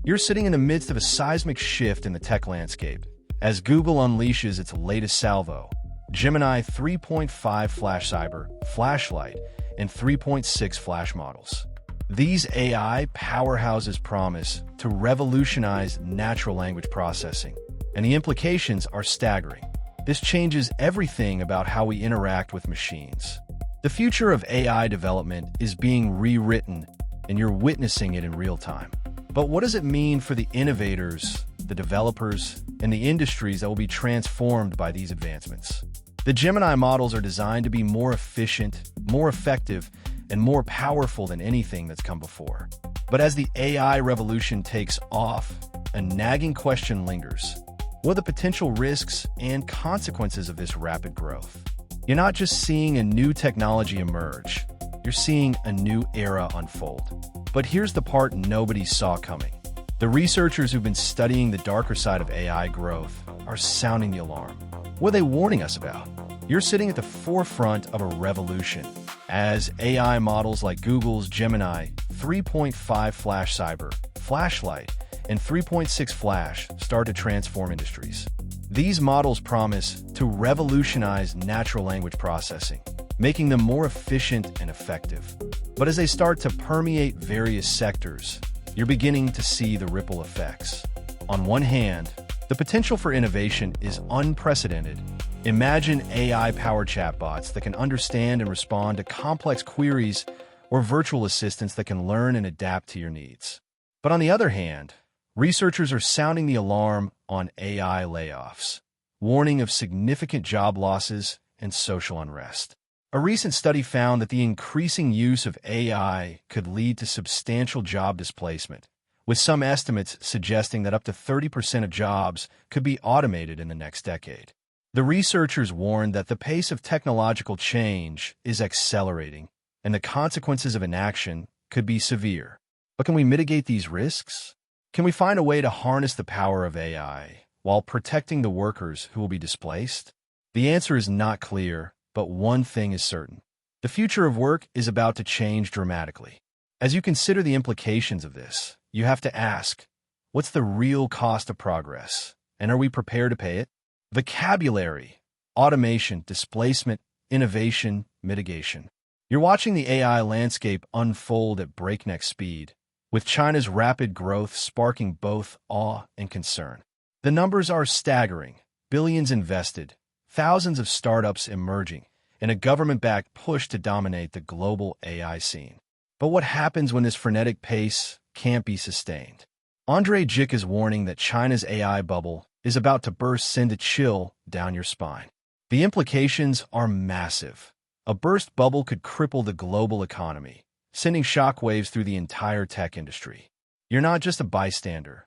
You're sitting in the midst of a seismic shift in the tech landscape as Google unleashes its latest salvo, Gemini 3.5 Flash Cyber, Flashlight, and 3.6 Flash models. These AI powerhouses promise to revolutionize natural language processing, and the implications are staggering. This changes everything about how we interact with machines. The future of AI development is being rewritten, and you're witnessing it in real time. But what does it mean for the innovators, the developers, and the industries that will be transformed by these advancements? The Gemini models are designed to be more efficient, more effective, and more powerful than anything that's come before. But as the AI revolution takes off, a nagging question lingers. What are the potential risks and consequences of this rapid growth? You're not just seeing a new technology emerge, you're seeing a new era unfold. But here's the part nobody saw coming. The researchers who've been studying the darker side of AI growth are sounding the alarm. What are they warning us about? You're sitting at the forefront of a revolution as AI models like Google's Gemini 3.5 Flash Cyber, Flashlight, and 3.6 Flash start to transform industries. These models promise to revolutionize natural language processing, making them more efficient and effective. But as they start to permeate various sectors, you're beginning to see the ripple effects. On one hand, the potential for innovation is unprecedented. Imagine AI-powered chatbots that can understand and respond to complex queries or virtual assistants that can learn and adapt to your needs. But on the other hand, researchers are sounding the alarm on AI layoffs, warning of significant job losses and social unrest. A recent study found that the increasing use of AI could lead to substantial job displacement, with some estimates suggesting that up to 30% of jobs could be automated in the next decade. The researchers warned that the pace of technological change is accelerating, and the consequences of inaction could be severe. But can we mitigate these risks? Can we find a way to harness the power of AI while protecting the workers who will be displaced? The answer is not clear, but one thing is certain. The future of work is about to change dramatically. As you consider the implications of this, you have to ask, what's the real cost of progress? And are we prepared to pay it? Vocabulary, automation, displacement, innovation, mitigation. You're watching the AI landscape unfold at breakneck speed, with China's rapid growth sparking both awe and concern. The numbers are staggering: billions invested, thousands of startups emerging, and a government-backed push to dominate the global AI scene. But what happens when this frenetic pace can't be sustained? Andre Jick is warning that China's AI bubble is about to burst, send a chill down your spine. The implications are massive. A burst bubble could cripple the global economy, sending shockwaves through the entire tech industry. You're not just a bystander.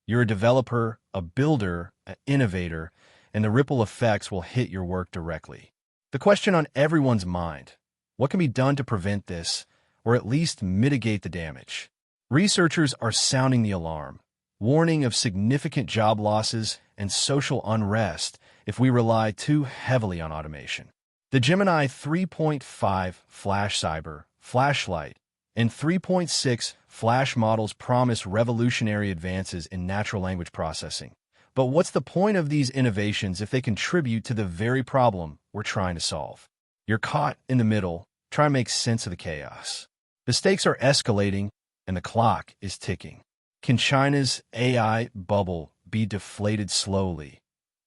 You're a developer, a builder, an innovator, and the ripple effects will hit your work directly. The question on everyone's mind: what can be done to prevent this, or at least mitigate the damage? Researchers are sounding the alarm, warning of significant job losses and social unrest if we rely too heavily on automation. The Gemini 3.5 Flash Cyber, Flashlight, and 3.6 Flash models promise revolutionary advances in natural language processing. But what's the point of these innovations if they contribute to the very problem we're trying to solve? You're caught in the middle, trying to make sense of the chaos. The stakes are escalating, and the clock is ticking. Can China's AI bubble be deflated slowly,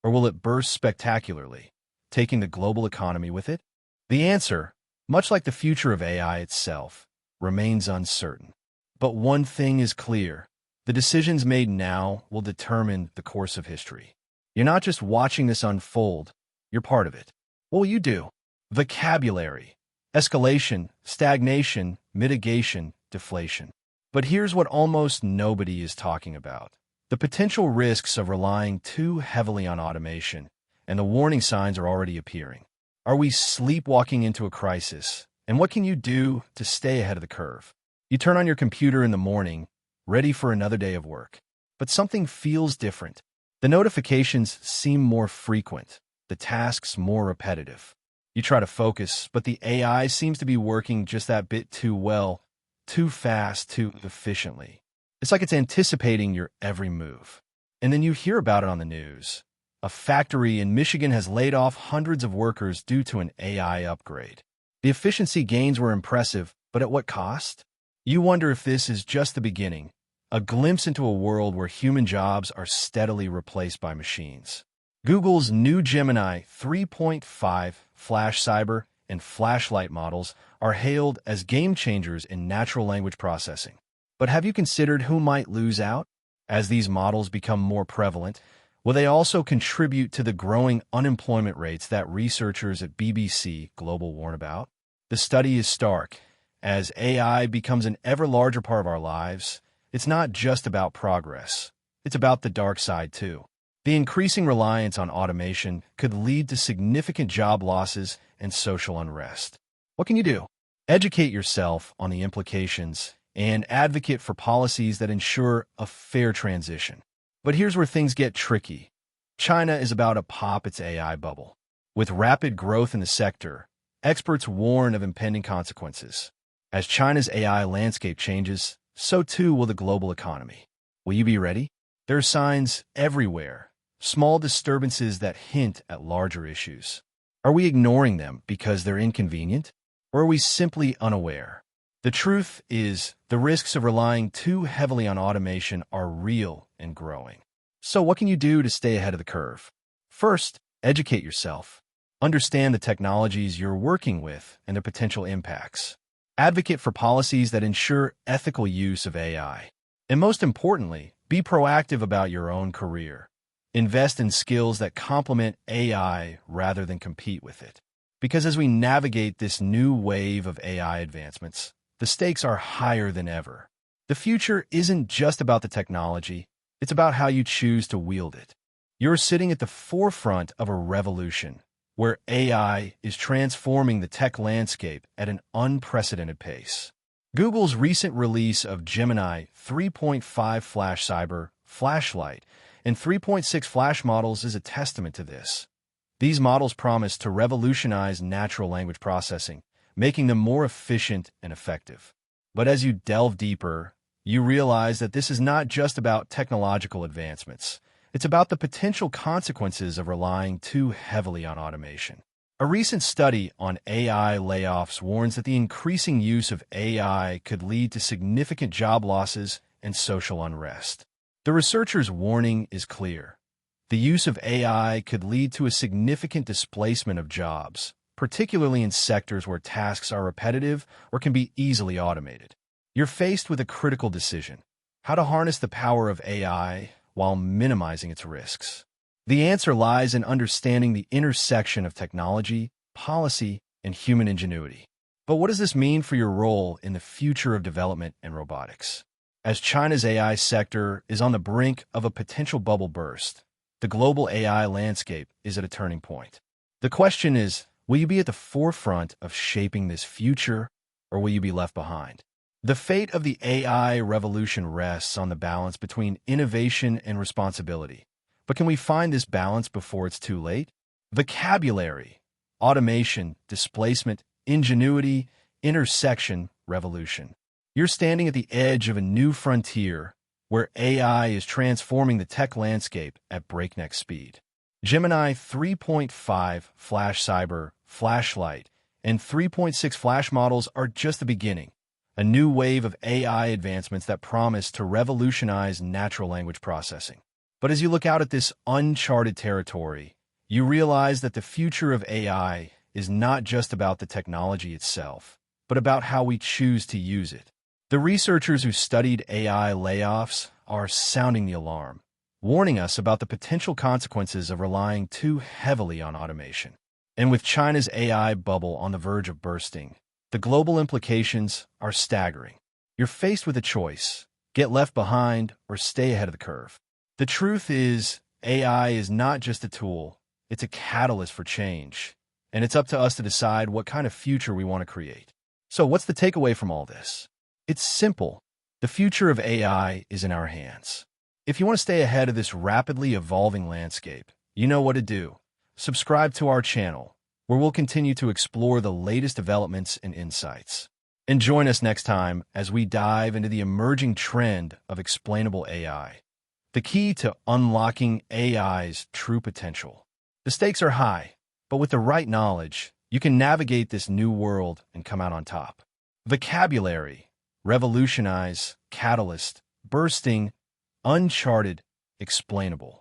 or will it burst spectacularly, taking the global economy with it? The answer, much like the future of AI itself, remains uncertain. But one thing is clear: the decisions made now will determine the course of history. You're not just watching this unfold, you're part of it. What will you do? Vocabulary, escalation, stagnation, mitigation, deflation. But here's what almost nobody is talking about: the potential risks of relying too heavily on automation, and the warning signs are already appearing. Are we sleepwalking into a crisis? And what can you do to stay ahead of the curve? You turn on your computer in the morning, ready for another day of work. But something feels different. The notifications seem more frequent, the tasks more repetitive. You try to focus, but the AI seems to be working just that bit too well, too fast, too efficiently. It's like it's anticipating your every move. And then you hear about it on the news. A factory in Michigan has laid off hundreds of workers due to an AI upgrade. The efficiency gains were impressive, but at what cost? You wonder if this is just the beginning, a glimpse into a world where human jobs are steadily replaced by machines. Google's new Gemini 3.5 Flash Cyber and Flashlight models are hailed as game changers in natural language processing. But have you considered who might lose out? As these models become more prevalent, will they also contribute to the growing unemployment rates that researchers at BBC Global warn about? The study is stark. As AI becomes an ever larger part of our lives, it's not just about progress. It's about the dark side, too. The increasing reliance on automation could lead to significant job losses and social unrest. What can you do? Educate yourself on the implications and advocate for policies that ensure a fair transition. But here's where things get tricky. China is about to pop its AI bubble. With rapid growth in the sector, experts warn of impending consequences. As China's AI landscape changes, so too will the global economy. Will you be ready? There are signs everywhere, small disturbances that hint at larger issues. Are we ignoring them because they're inconvenient? Or are we simply unaware? The truth is, the risks of relying too heavily on automation are real and growing. So what can you do to stay ahead of the curve? First, educate yourself. Understand the technologies you're working with and their potential impacts. Advocate for policies that ensure ethical use of AI. And most importantly, be proactive about your own career. Invest in skills that complement AI rather than compete with it. Because as we navigate this new wave of AI advancements, the stakes are higher than ever. The future isn't just about the technology, it's about how you choose to wield it. You're sitting at the forefront of a revolution, where AI is transforming the tech landscape at an unprecedented pace. Google's recent release of Gemini 3.5 Flash Cyber, Flashlight, and 3.6 Flash models is a testament to this. These models promise to revolutionize natural language processing, making them more efficient and effective. But as you delve deeper, you realize that this is not just about technological advancements. It's about the potential consequences of relying too heavily on automation. A recent study on AI layoffs warns that the increasing use of AI could lead to significant job losses and social unrest. The researchers' warning is clear. The use of AI could lead to a significant displacement of jobs, particularly in sectors where tasks are repetitive or can be easily automated. You're faced with a critical decision: how to harness the power of AI while minimizing its risks. The answer lies in understanding the intersection of technology, policy, and human ingenuity. But what does this mean for your role in the future of development and robotics? As China's AI sector is on the brink of a potential bubble burst, the global AI landscape is at a turning point. The question is, will you be at the forefront of shaping this future, or will you be left behind? The fate of the AI revolution rests on the balance between innovation and responsibility. But can we find this balance before it's too late? Vocabulary: automation, displacement, ingenuity, intersection, revolution. You're standing at the edge of a new frontier where AI is transforming the tech landscape at breakneck speed. Gemini 3.5 Flash Cyber, Flashlight, and 3.6 Flash models are just the beginning. A new wave of AI advancements that promise to revolutionize natural language processing. But as you look out at this uncharted territory, you realize that the future of AI is not just about the technology itself, but about how we choose to use it. The researchers who studied AI layoffs are sounding the alarm, warning us about the potential consequences of relying too heavily on automation. And with China's AI bubble on the verge of bursting, the global implications are staggering. You're faced with a choice: get left behind or stay ahead of the curve. The truth is, AI is not just a tool, it's a catalyst for change. And it's up to us to decide what kind of future we want to create. So what's the takeaway from all this? It's simple. The future of AI is in our hands. If you want to stay ahead of this rapidly evolving landscape, you know what to do. Subscribe to our channel, where we'll continue to explore the latest developments and insights. And join us next time as we dive into the emerging trend of explainable AI, the key to unlocking AI's true potential. The stakes are high, but with the right knowledge, you can navigate this new world and come out on top. Vocabulary: revolutionize, catalyst, bursting, uncharted, explainable.